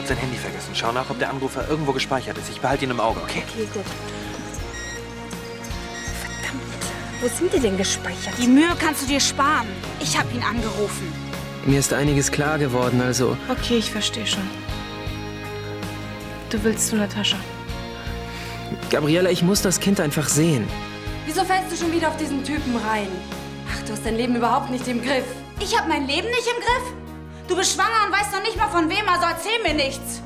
hat sein Handy vergessen. Schau nach, ob der Anrufer irgendwo gespeichert ist. Ich behalte ihn im Auge, okay? Okay, gut. Verdammt. Wo sind die denn gespeichert? Die Mühe kannst du dir sparen. Ich habe ihn angerufen. Mir ist einiges klar geworden, also... Okay, ich verstehe schon. Du willst zu Natascha. Gabriela, ich muss das Kind einfach sehen. Wieso fällst du schon wieder auf diesen Typen rein? Ach, du hast dein Leben überhaupt nicht im Griff. Ich habe mein Leben nicht im Griff? Du bist schwanger und weißt noch nicht mal von wem, also erzähl mir nichts.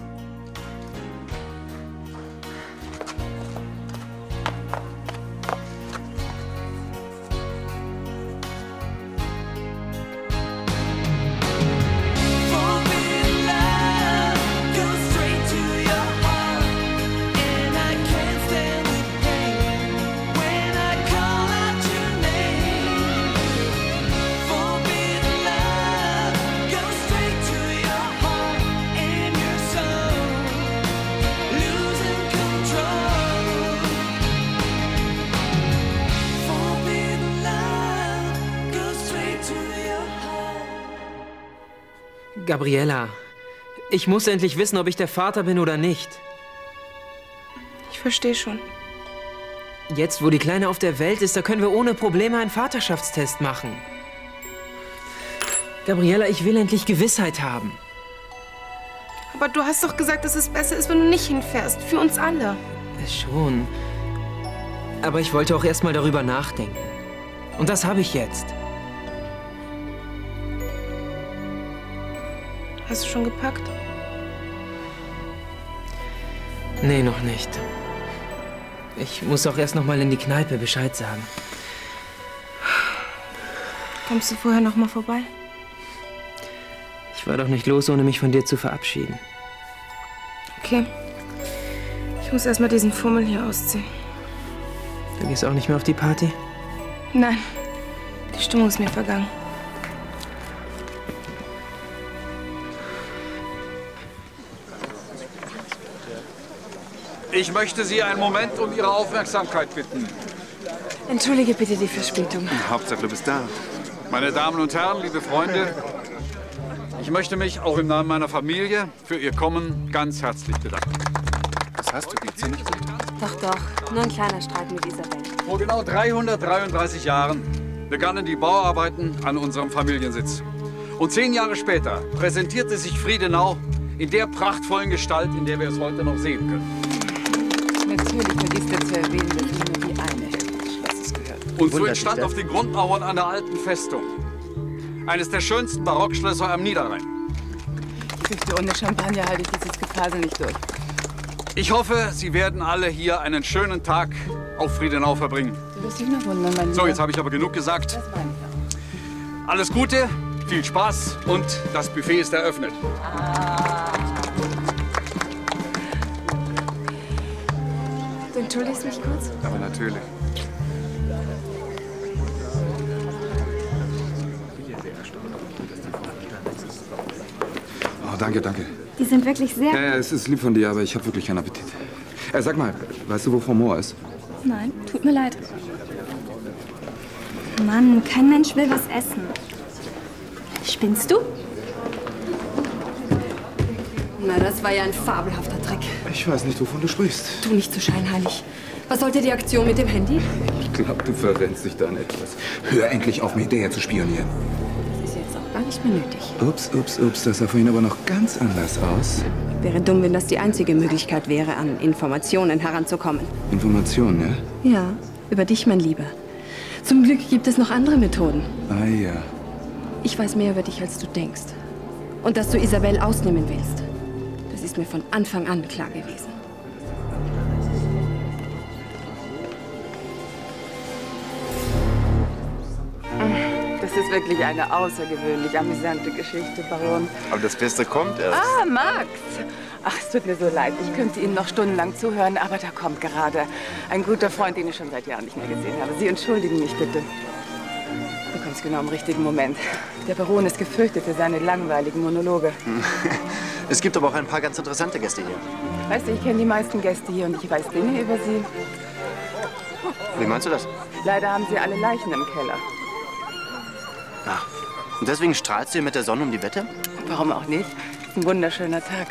Gabriela, ich muss endlich wissen, ob ich der Vater bin oder nicht. Ich verstehe schon. Jetzt, wo die Kleine auf der Welt ist, da können wir ohne Probleme einen Vaterschaftstest machen. Gabriela, ich will endlich Gewissheit haben. Aber du hast doch gesagt, dass es besser ist, wenn du nicht hinfährst. Für uns alle. Schon. Aber ich wollte auch erst mal darüber nachdenken. Und das habe ich jetzt. Hast du schon gepackt? Nee, noch nicht. Ich muss auch erst noch mal in die Kneipe Bescheid sagen. Kommst du vorher noch mal vorbei? Ich war doch nicht los, ohne mich von dir zu verabschieden. Okay. Ich muss erst mal diesen Fummel hier ausziehen. Du gehst auch nicht mehr auf die Party? Nein. Die Stimmung ist mir vergangen. Ich möchte Sie einen Moment um Ihre Aufmerksamkeit bitten. Entschuldige bitte die Verspätung. Hauptsache, du bist da. Meine Damen und Herren, liebe Freunde, ich möchte mich auch im Namen meiner Familie für Ihr Kommen ganz herzlich bedanken. Was hast du, geht's dir nicht gut? Doch. Nur ein kleiner Streit mit Isabel. Vor genau 333 Jahren begannen die Bauarbeiten an unserem Familiensitz. Und 10 Jahre später präsentierte sich Friedenau in der prachtvollen Gestalt, in der wir es heute noch sehen können. Natürlich vergisst er zu erwähnen, dass nur die eine Hälfte des Schlosses gehört. Und so entstand auf den Grundmauern einer alten Festung eines der schönsten Barockschlösser am Niederrhein. Ich fürchte, ohne Champagner halte ich dieses Gefasel nicht durch. Ich hoffe, Sie werden alle hier einen schönen Tag auf Friedenau verbringen. Du wirst dich nur wundern, mein Lieber. So, jetzt habe ich aber genug gesagt. Das meine ich auch. Alles Gute, viel Spaß und das Buffet ist eröffnet. Du entschuldigst mich kurz? Aber natürlich. Oh, danke, danke. Die sind wirklich sehr... Ja, es ist lieb von dir, aber ich habe wirklich keinen Appetit. Sag mal, weißt du, wo Frau Mohr ist? Nein, tut mir leid. Mann, kein Mensch will was essen. Spinnst du? Na, das war ja ein fabelhafter Trick. Ich weiß nicht, wovon du sprichst. Tu nicht so scheinheilig. Was sollte die Aktion mit dem Handy? Ich glaube, du verrennst dich da an etwas. Hör endlich auf, mich hinterher zu spionieren. Das ist jetzt auch gar nicht mehr nötig. Ups, das sah vorhin aber noch ganz anders aus. Wäre dumm, wenn das die einzige Möglichkeit wäre, an Informationen heranzukommen. Informationen, ja? Ja, über dich, mein Lieber. Zum Glück gibt es noch andere Methoden. Ah ja. Ich weiß mehr über dich, als du denkst. Und dass du Isabel ausnehmen willst. Das ist mir von Anfang an klar gewesen. Das ist wirklich eine außergewöhnlich amüsante Geschichte, Baron. Aber das Beste kommt erst. Ah, Max! Ach, es tut mir so leid. Ich könnte Ihnen noch stundenlang zuhören, aber da kommt gerade ein guter Freund, den ich schon seit Jahren nicht mehr gesehen habe. Sie entschuldigen mich bitte. Du kommst genau im richtigen Moment. Der Baron ist gefürchtet für seine langweiligen Monologe. Es gibt aber auch ein paar ganz interessante Gäste hier. Weißt du, ich kenne die meisten Gäste hier und ich weiß Dinge über sie. Wie meinst du das? Leider haben sie alle Leichen im Keller. Ach, und deswegen strahlst du hier mit der Sonne um die Wette? Warum auch nicht? Es ist ein wunderschöner Tag.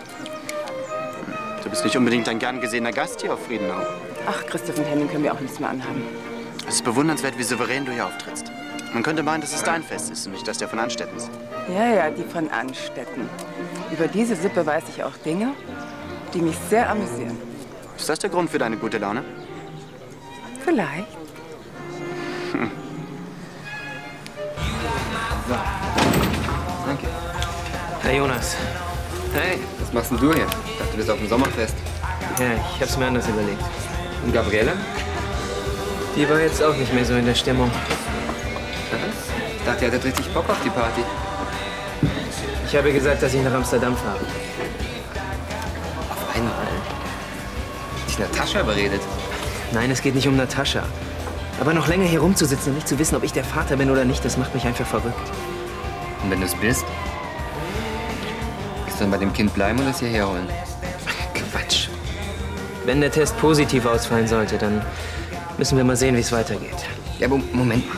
Du bist nicht unbedingt ein gern gesehener Gast hier auf Friedenau. Ach, Christoph und Henning können wir auch nichts mehr anhaben. Es ist bewundernswert, wie souverän du hier auftrittst. Man könnte meinen, dass es dein Fest ist und nicht das der von Anstettens. Ja, die von Anstetten. Über diese Sippe weiß ich auch Dinge, die mich sehr amüsieren. Ist das der Grund für deine gute Laune? Vielleicht. So. Danke. Herr Jonas. Hey, was machst denn du hier? Ich dachte, du bist auf dem Sommerfest. Ja, ich hab's mir anders überlegt. Und Gabriele? Die war jetzt auch nicht mehr so in der Stimmung. Ich dachte, ihr hattet richtig Bock auf die Party. Ich habe gesagt, dass ich nach Amsterdam fahre. Auf einmal? Dich Natascha überredet? Nein, es geht nicht um Natascha. Aber noch länger hier rumzusitzen und nicht zu wissen, ob ich der Vater bin oder nicht, das macht mich einfach verrückt. Und wenn du es bist? Willst du dann bei dem Kind bleiben oder es hierher holen? Quatsch. Wenn der Test positiv ausfallen sollte, dann müssen wir mal sehen, wie es weitergeht. Ja, aber Moment mal.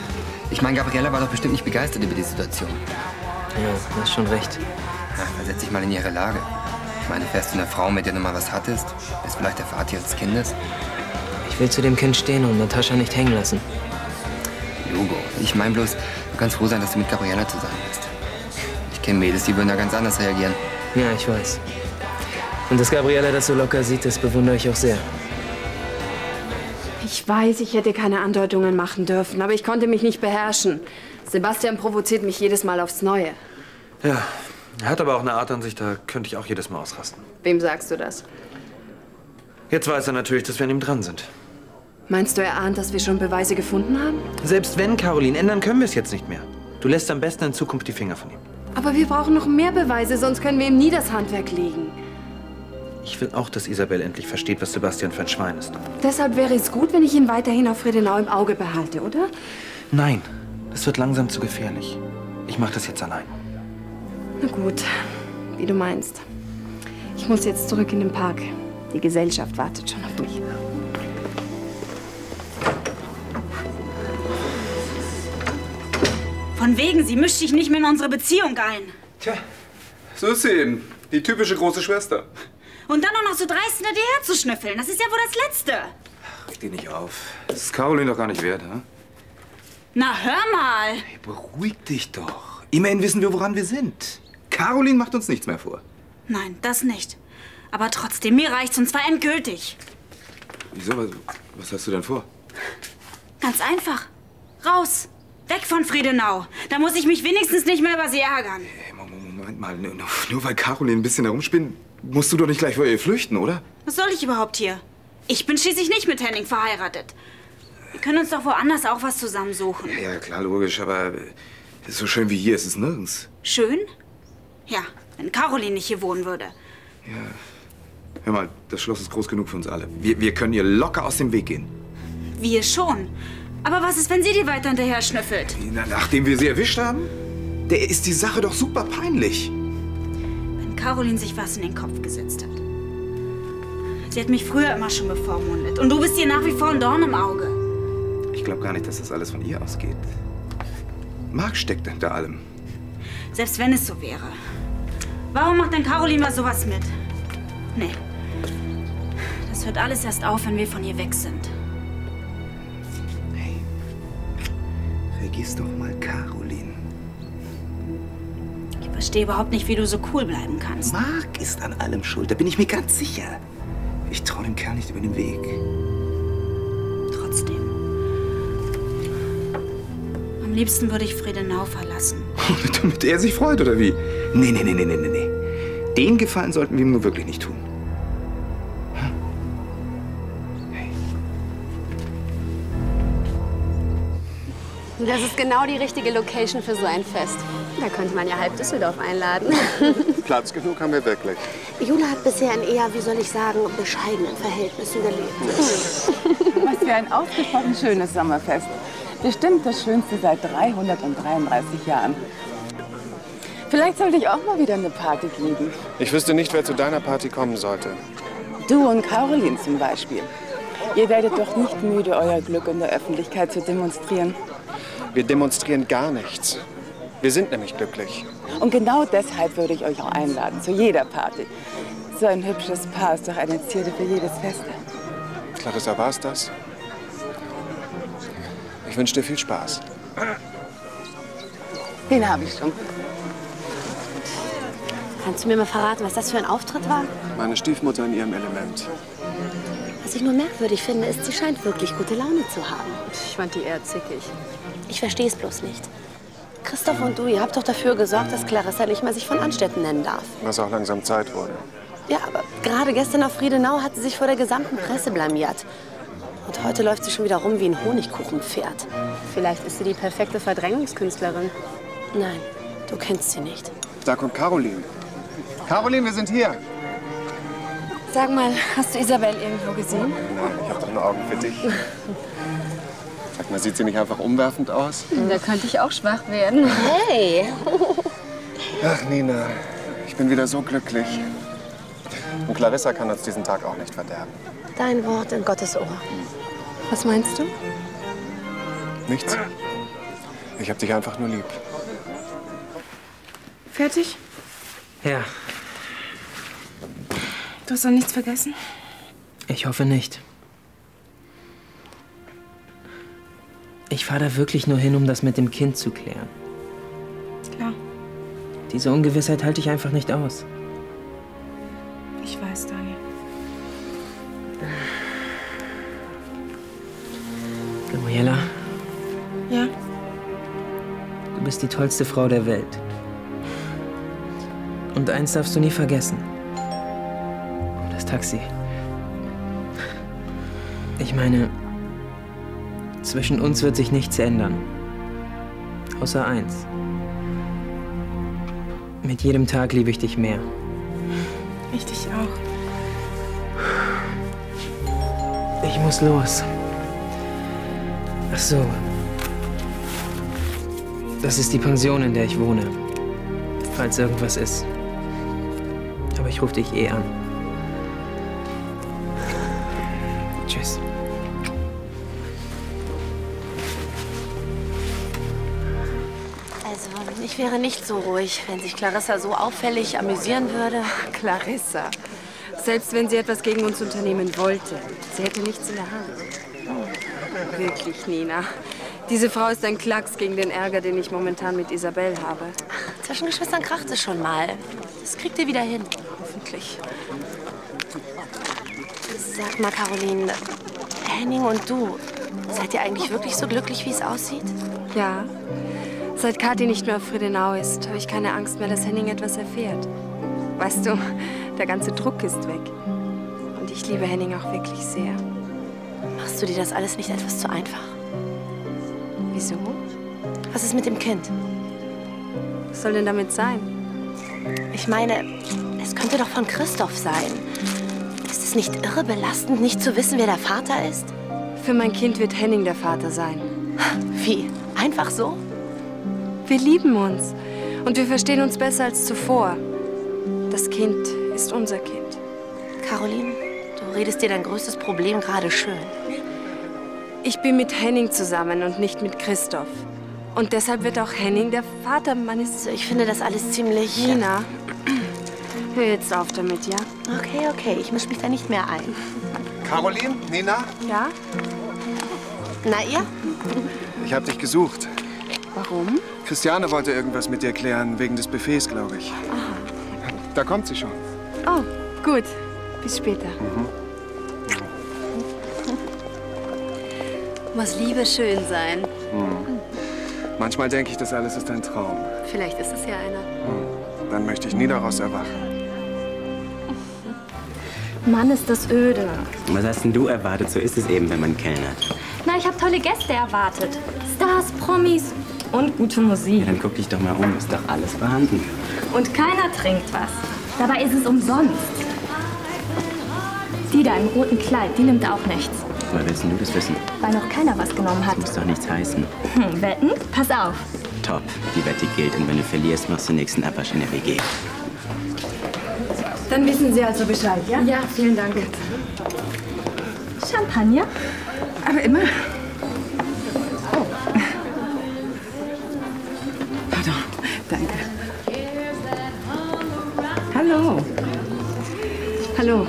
Ich meine, Gabriella war doch bestimmt nicht begeistert über die Situation. Ja, du hast schon recht. Ach, versetz dich mal in ihre Lage. Ich meine, fährst du eine Frau, mit der du mal was hattest? Bist vielleicht der Vater ihres Kindes? Ich will zu dem Kind stehen und Natascha nicht hängen lassen. Hugo, ich meine bloß, du kannst froh sein, dass du mit Gabriella zusammen bist. Ich kenne Mädels, die würden da ganz anders reagieren. Ja, ich weiß. Und dass Gabriella das so locker sieht, das bewundere ich auch sehr. Ich weiß, ich hätte keine Andeutungen machen dürfen, aber ich konnte mich nicht beherrschen. Sebastian provoziert mich jedes Mal aufs Neue. Ja, er hat aber auch eine Art an sich, da könnte ich auch jedes Mal ausrasten. Wem sagst du das? Jetzt weiß er natürlich, dass wir an ihm dran sind. Meinst du, er ahnt, dass wir schon Beweise gefunden haben? Selbst wenn, Caroline, ändern können wir es jetzt nicht mehr. Du lässt am besten in Zukunft die Finger von ihm. Aber wir brauchen noch mehr Beweise, sonst können wir ihm nie das Handwerk legen. Ich will auch, dass Isabel endlich versteht, was Sebastian für ein Schwein ist. Deshalb wäre es gut, wenn ich ihn weiterhin auf Friedenau im Auge behalte, oder? Nein, das wird langsam zu gefährlich. Ich mache das jetzt allein. Na gut, wie du meinst. Ich muss jetzt zurück in den Park. Die Gesellschaft wartet schon auf mich. Von wegen, sie mischt sich nicht mehr in unsere Beziehung ein. Tja, so ist sie eben. Die typische große Schwester. Und dann auch noch so dreist hinter dir herzuschnüffeln. Das ist ja wohl das Letzte. Reg dich nicht auf. Das ist Caroline doch gar nicht wert, hm? Na, hör mal. Hey, beruhig dich doch. Immerhin wissen wir, woran wir sind. Caroline macht uns nichts mehr vor. Nein, das nicht. Aber trotzdem, mir reicht's und zwar endgültig. Wieso? Was hast du denn vor? Ganz einfach. Raus. Weg von Friedenau. Da muss ich mich wenigstens nicht mehr über sie ärgern. Hey, Moment mal. Nur weil Caroline ein bisschen herumspinnt, musst du doch nicht gleich vor ihr flüchten, oder? Was soll ich überhaupt hier? Ich bin schließlich nicht mit Henning verheiratet. Wir können uns doch woanders auch was zusammensuchen. Ja, klar, logisch, aber so schön wie hier ist es nirgends. Schön? Ja, wenn Caroline nicht hier wohnen würde. Ja. Hör mal, das Schloss ist groß genug für uns alle. Wir können ihr locker aus dem Weg gehen. Wir schon. Aber was ist, wenn sie dir weiter hinterher schnüffelt? Nachdem wir sie erwischt haben? Der ist die Sache doch super peinlich. Wenn Caroline sich was in den Kopf gesetzt hat. Sie hat mich früher immer schon bevormundet. Und du bist ihr nach wie vor ein Dorn im Auge. Ich glaube gar nicht, dass das alles von ihr ausgeht. Marc steckt hinter allem. Selbst wenn es so wäre. Warum macht denn Caroline mal sowas mit? Nee. Das hört alles erst auf, wenn wir von ihr weg sind. Hey, vergiss doch mal Caroline. Ich verstehe überhaupt nicht, wie du so cool bleiben kannst. Marc ist an allem schuld, da bin ich mir ganz sicher. Ich traue dem Kerl nicht über den Weg. Trotzdem. Am liebsten würde ich Friedenau verlassen. Damit er sich freut, oder wie? Nee. Den Gefallen sollten wir ihm nur wirklich nicht tun. Hey. Das ist genau die richtige Location für so ein Fest. Da könnte man ja halb Düsseldorf einladen. Platz genug haben wir wirklich. Jula hat bisher in eher, wie soll ich sagen, bescheidenen Verhältnissen gelebt. Was für ein ausgesprochen schönes Sommerfest. Bestimmt das Schönste seit 333 Jahren. Vielleicht sollte ich auch mal wieder eine Party geben. Ich wüsste nicht, wer zu deiner Party kommen sollte. Du und Caroline zum Beispiel. Ihr werdet doch nicht müde, euer Glück in der Öffentlichkeit zu demonstrieren. Wir demonstrieren gar nichts. Wir sind nämlich glücklich. Und genau deshalb würde ich euch auch einladen, zu jeder Party. So ein hübsches Paar ist doch eine Zierde für jedes Fest. Clarissa, war's das? Ich wünsche dir viel Spaß. Den habe ich schon. Kannst du mir mal verraten, was das für ein Auftritt war? Meine Stiefmutter in ihrem Element. Was ich nur merkwürdig finde, ist, sie scheint wirklich gute Laune zu haben. Ich fand die eher zickig. Ich verstehe es bloß nicht. Christoph und du, ihr habt doch dafür gesorgt, dass Clarissa nicht mehr sich von Anstetten nennen darf. Was auch langsam Zeit wurde. Ja, aber gerade gestern auf Friedenau hat sie sich vor der gesamten Presse blamiert. Und heute läuft sie schon wieder rum wie ein Honigkuchenpferd. Vielleicht ist sie die perfekte Verdrängungskünstlerin. Nein, du kennst sie nicht. Da kommt Caroline. Caroline, wir sind hier. Sag mal, hast du Isabel irgendwo gesehen? Nein, ich habe doch nur Augen für dich. Sag mal, sieht sie nicht einfach umwerfend aus? Da könnte ich auch schwach werden. Hey! Ach, Nina, ich bin wieder so glücklich. Und Clarissa kann uns diesen Tag auch nicht verderben. Dein Wort in Gottes Ohr. Was meinst du? Nichts. Ich hab dich einfach nur lieb. Fertig? Ja, Du hast doch nichts vergessen? ich hoffe nicht. Ich fahre da wirklich nur hin, um das mit dem Kind zu klären. Klar, Diese Ungewissheit halte ich einfach nicht aus. ich weiß, Daniel. Gabriela, Ja? du bist die tollste Frau der Welt. Und eins darfst du nie vergessen. Das Taxi. Ich meine, zwischen uns wird sich nichts ändern. Außer eins. Mit jedem Tag liebe ich dich mehr. Ich dich auch. Ich muss los. Ach so. Das ist die Pension, in der ich wohne. Falls irgendwas ist. Aber ich rufe dich eh an. Tschüss. Also, ich wäre nicht so ruhig, wenn sich Clarissa so auffällig amüsieren würde. Clarissa. Selbst wenn sie etwas gegen uns unternehmen wollte, sie hätte nichts in der Hand. Oh, wirklich, Nina. Diese Frau ist ein Klacks gegen den Ärger, den ich momentan mit Isabel habe. Zwischen Geschwistern kracht es schon mal. Das kriegt ihr wieder hin. Hoffentlich. Sag mal, Caroline, Henning und du, seid ihr eigentlich wirklich so glücklich, wie es aussieht? Ja. Seit Kathi nicht mehr auf Friedenau ist, habe ich keine Angst mehr, dass Henning etwas erfährt. Weißt du, der ganze Druck ist weg. Und ich liebe Henning auch wirklich sehr. Machst du dir das alles nicht etwas zu einfach? Wieso? Was ist mit dem Kind? Was soll denn damit sein? Ich meine, es könnte doch von Christoph sein. Ist es nicht irre belastend, nicht zu wissen, wer der Vater ist? Für mein Kind wird Henning der Vater sein. Wie? Einfach so? Wir lieben uns. Und wir verstehen uns besser als zuvor. Das Kind ist unser Kind. Caroline, du redest dir dein größtes Problem gerade schön. Ich bin mit Henning zusammen und nicht mit Christoph. Und deshalb wird auch Henning der Vater meines... Also ich finde das alles ziemlich... Nina, hör jetzt auf damit, ja? Okay, okay, ich mische mich da nicht mehr ein. Caroline, Nina, Ja? Na, ihr? ich habe dich gesucht. Warum? Christiane wollte irgendwas mit dir klären, wegen des Buffets, glaube ich. Da kommt sie schon. Oh, gut. Bis später. Muss Liebe schön sein. Manchmal denke ich, das alles ist ein Traum. Vielleicht ist es ja einer. Dann möchte ich nie daraus erwachen. Mann, ist das öde. Was hast denn du erwartet? So ist es eben, wenn man kellnert. Na, ich habe tolle Gäste erwartet. Stars, Promis und gute Musik. Ja, dann guck dich doch mal um. Ist doch alles vorhanden. Und keiner trinkt was. Dabei ist es umsonst. Die da im roten Kleid, die nimmt auch nichts. Woher willst denn du das wissen? Weil noch keiner was genommen hat. Das muss doch nichts heißen. Wetten? Pass auf. Top. Die Wette gilt. Und wenn du verlierst, machst du nächsten Abwasch in der WG. Dann wissen Sie also Bescheid, ja? Ja, vielen Dank. Champagner? Aber immer. Oh. Pardon. Danke. Hallo. Hallo.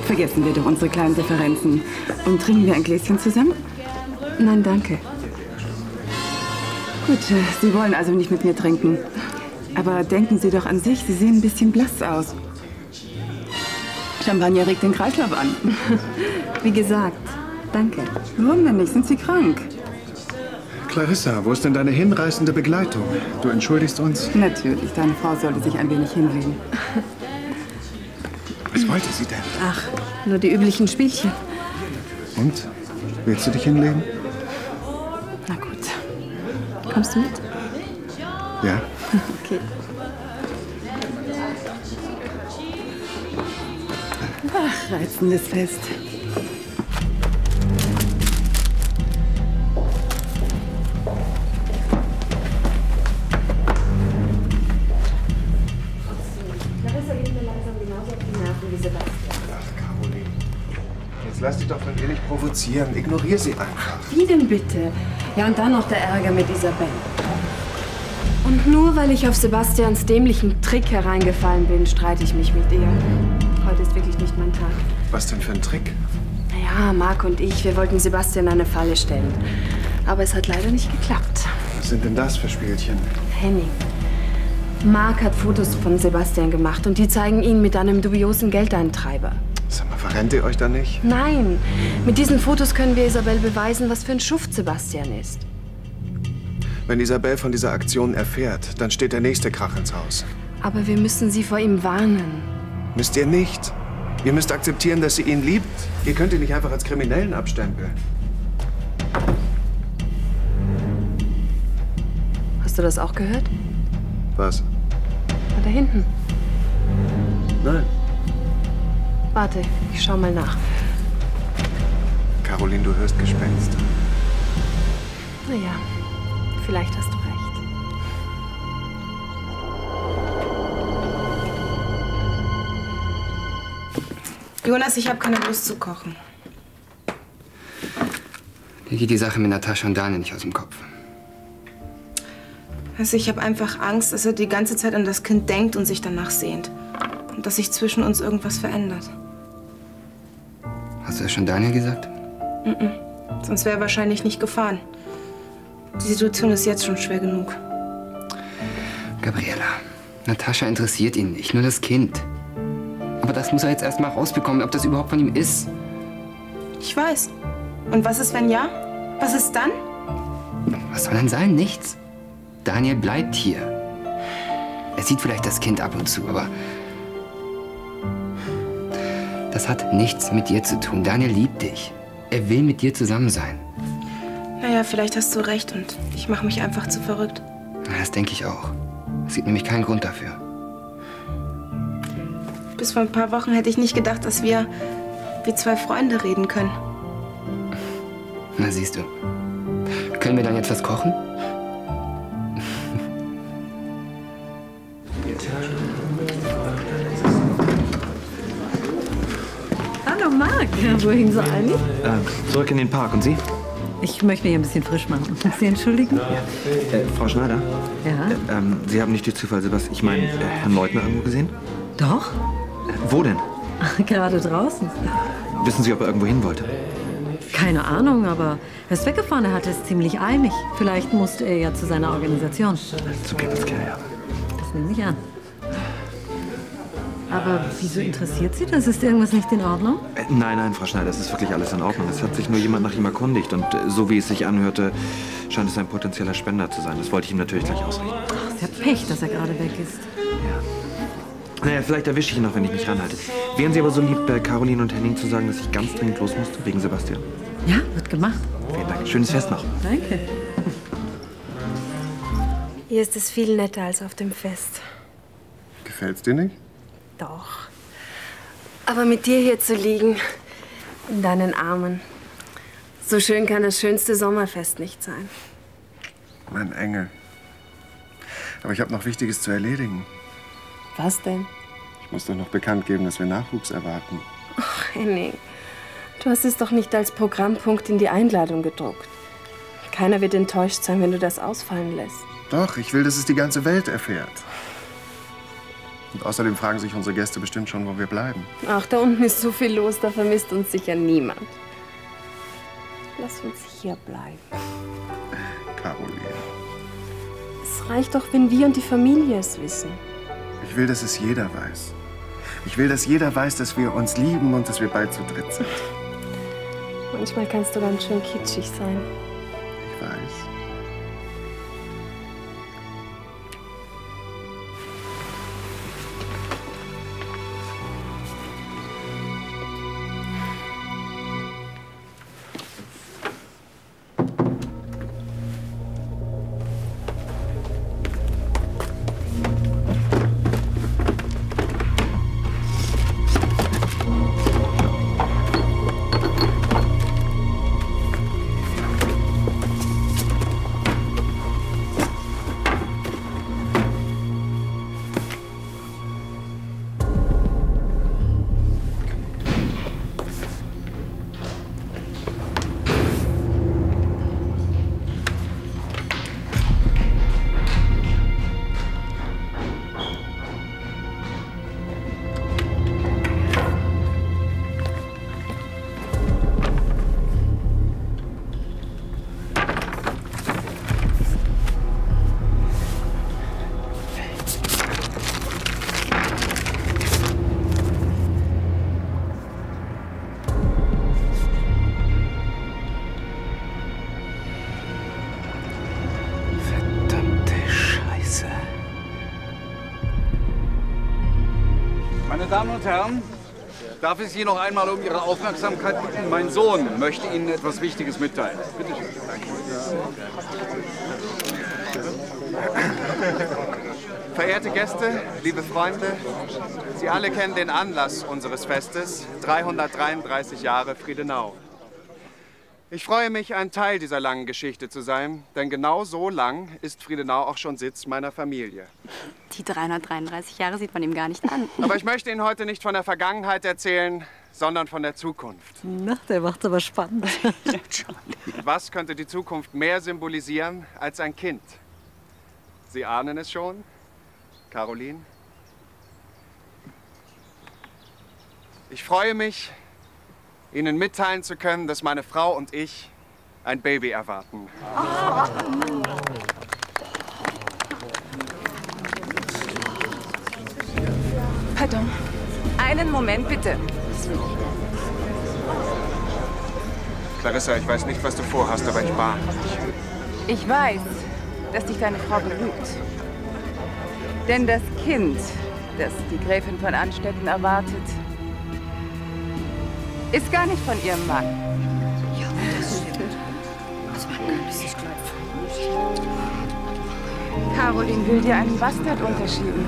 Vergessen wir doch unsere kleinen Differenzen. Und trinken wir ein Gläschen zusammen? Nein, danke. Gut, Sie wollen also nicht mit mir trinken. Aber denken Sie doch an sich, Sie sehen ein bisschen blass aus. Champagner regt den Kreislauf an. Wie gesagt, danke. Warum denn nicht? Sind Sie krank? Clarissa, wo ist denn deine hinreißende Begleitung? Du entschuldigst uns? Natürlich, deine Frau sollte sich ein wenig hinlegen. Was wollte sie denn? Ach, nur die üblichen Spielchen. Und? Willst du dich hinlegen? Na gut. Kommst du mit? Ja. Okay. Ach, reizendes Fest. Lass dich doch von ihr nicht provozieren. Ignoriere sie einfach. Wie denn bitte? Ja, und dann noch der Ärger mit Isabel. Und nur weil ich auf Sebastians dämlichen Trick hereingefallen bin, streite ich mich mit ihr. Heute ist wirklich nicht mein Tag. Was denn für ein Trick? Naja, Marc und ich, wir wollten Sebastian eine Falle stellen. Aber es hat leider nicht geklappt. Was sind denn das für Spielchen? Henning. Marc hat Fotos von Sebastian gemacht und die zeigen ihn mit einem dubiosen Geldeintreiber. Sag mal, verrennt ihr euch da nicht? Nein, mit diesen Fotos können wir Isabel beweisen, was für ein Schuft Sebastian ist. Wenn Isabel von dieser Aktion erfährt, dann steht der nächste Krach ins Haus. Aber wir müssen sie vor ihm warnen. Müsst ihr nicht. Ihr müsst akzeptieren, dass sie ihn liebt. Ihr könnt ihn nicht einfach als Kriminellen abstempeln. Hast du das auch gehört? Was? Da hinten. Nein. Warte, ich schau mal nach. Caroline, du hörst Gespenster. Naja, vielleicht hast du recht. Jonas, ich habe keine Lust zu kochen. Mir geht die Sache mit Natascha und Daniel nicht aus dem Kopf. Also ich habe einfach Angst, dass er die ganze Zeit an das Kind denkt und sich danach sehnt. Und dass sich zwischen uns irgendwas verändert. Hast du das schon Daniel gesagt? Sonst wäre er wahrscheinlich nicht gefahren. Die Situation ist jetzt schon schwer genug. Gabriela, Natascha interessiert ihn nicht, nur das Kind. Aber das muss er jetzt erst mal rausbekommen, ob das überhaupt von ihm ist. Ich weiß. Und was ist, wenn ja? Was ist dann? Was soll denn sein? Nichts. Daniel bleibt hier. Er sieht vielleicht das Kind ab und zu, aber das hat nichts mit dir zu tun. Daniel liebt dich. Er will mit dir zusammen sein. Naja, vielleicht hast du recht und ich mache mich einfach zu verrückt. Das denke ich auch. Es gibt nämlich keinen Grund dafür. Bis vor ein paar Wochen hätte ich nicht gedacht, dass wir wie zwei Freunde reden können. Na, siehst du. Können wir dann jetzt was kochen? Hallo Marc, wohin so eilig? Zurück in den Park. Und Sie? Ich möchte mich ein bisschen frisch machen. Sie entschuldigen? Frau Schneider? Ja? Sie haben nicht durch Zufall ich meine, Herrn Leutner irgendwo gesehen? Doch. Wo denn? Gerade draußen. Wissen Sie, ob er irgendwo hin wollte? Keine Ahnung, aber er ist weggefahren. Er hatte es ziemlich eilig. Vielleicht musste er ja zu seiner Organisation. Zugegebenermaßen, ja. Das nehme ich an. Aber wieso interessiert Sie das? Ist irgendwas nicht in Ordnung? Nein, Frau Schneider, es ist wirklich alles in Ordnung. Es hat sich nur jemand nach ihm erkundigt. Und so wie es sich anhörte, scheint es ein potenzieller Spender zu sein. Das wollte ich ihm natürlich gleich ausrichten. Ach, ist ja Pech, dass er gerade weg ist. Ja. Naja, vielleicht erwische ich ihn noch, wenn ich mich ranhalte. Wären Sie aber so lieb, Caroline und Henning zu sagen, dass ich ganz dringend los musste, wegen Sebastian? Ja, wird gemacht. Vielen Dank. Schönes Fest noch. Danke. Hier ist es viel netter als auf dem Fest. Gefällt's dir nicht? Doch. Aber mit dir hier zu liegen, in deinen Armen, so schön kann das schönste Sommerfest nicht sein. Mein Engel. Aber ich habe noch Wichtiges zu erledigen. Was denn? Ich muss doch noch bekannt geben, dass wir Nachwuchs erwarten. Ach, Henning, du hast es doch nicht als Programmpunkt in die Einladung gedruckt. Keiner wird enttäuscht sein, wenn du das ausfallen lässt. Doch, ich will, dass es die ganze Welt erfährt. Und außerdem fragen sich unsere Gäste bestimmt schon, wo wir bleiben. Ach, da unten ist so viel los, da vermisst uns sicher niemand. Lass uns hier bleiben. Caroline. Es reicht doch, wenn wir und die Familie es wissen. Ich will, dass es jeder weiß. Ich will, dass jeder weiß, dass wir uns lieben und dass wir bald zu dritt sind. Manchmal kannst du ganz schön kitschig sein. Ich weiß. Meine Damen und Herren, darf ich Sie noch einmal um Ihre Aufmerksamkeit bitten? Mein Sohn möchte Ihnen etwas Wichtiges mitteilen. Bitte schön. Verehrte Gäste, liebe Freunde, Sie alle kennen den Anlass unseres Festes, 333 Jahre Friedenau. Ich freue mich, ein Teil dieser langen Geschichte zu sein, denn genau so lang ist Friedenau auch schon Sitz meiner Familie. Die 333 Jahre sieht man ihm gar nicht an. Aber ich möchte Ihnen heute nicht von der Vergangenheit erzählen, sondern von der Zukunft. Na, der macht's aber spannend. Was könnte die Zukunft mehr symbolisieren als ein Kind? Sie ahnen es schon, Caroline? Ich freue mich, Ihnen mitteilen zu können, dass meine Frau und ich ein Baby erwarten. Pardon. Einen Moment, bitte. Clarissa, ich weiß nicht, was du vorhast, aber ich bahne dich. Ich weiß, dass dich deine Frau belügt. Denn das Kind, das die Gräfin von Anstetten erwartet, ist gar nicht von ihrem Mann. Ja, das stimmt. Also man kann es Caroline will dir einen Bastard unterschieben.